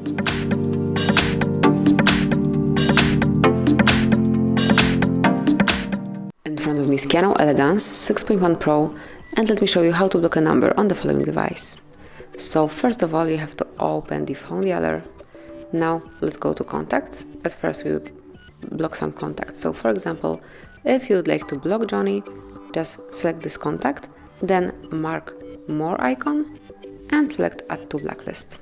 In front of me is KIANO Elegance 6.1 Pro, and let me show you how to block a number on the following device. So first of all, you have to open the phone dialer. Now let's go to contacts. At first we would block some contacts. So for example, if you would like to block Johnny, just select this contact, then mark more icon and select add to blacklist.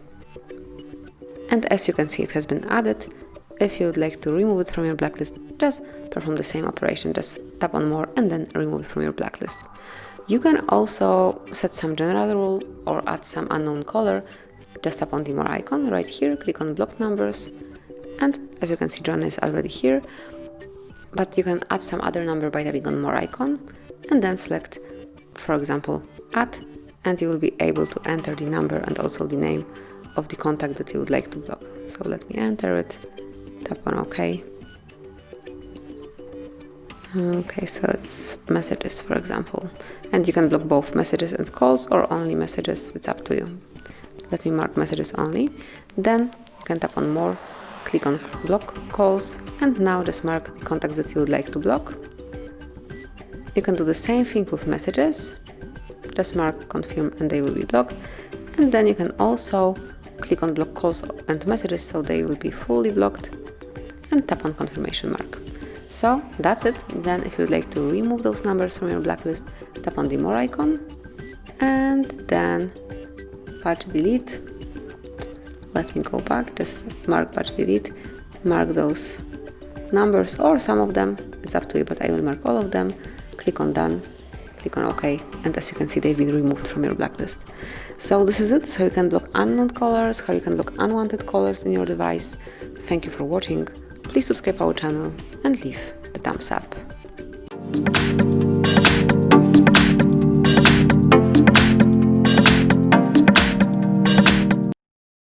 And as you can see, it has been added. If you would like to remove it from your blacklist, just perform the same operation. Just tap on more and then remove it from your blacklist. You can also set some general rule or add some unknown color. Just tap on the more icon right here, click on block numbers, and as you can see, John is already here. But you can add some other number by tapping on more icon and then select, for example, add, and you will be able to enter the number and also the name of the contact that you would like to block. So let me enter it, tap on OK. Okay, so it's messages, for example, and you can block both messages and calls or only messages. It's up to you. Let me mark messages only. Then you can tap on more, click on block calls, and now just mark the contacts that you would like to block. You can do the same thing with messages. Just mark confirm and they will be blocked. And then you can also click on block calls and messages so they will be fully blocked, and tap on confirmation mark. So that's it. Then if you would like to remove those numbers from your blacklist, tap on the more icon and then patch delete. Let me go back, just mark patch delete, mark those numbers or some of them, it's up to you, but I will mark all of them. Click on done, click on OK, and as you can see, they've been removed from your blacklist. So this is it. This is how you can block unknown colors, how you can block unwanted colors in your device. Thank you for watching. Please subscribe our channel and leave the thumbs up.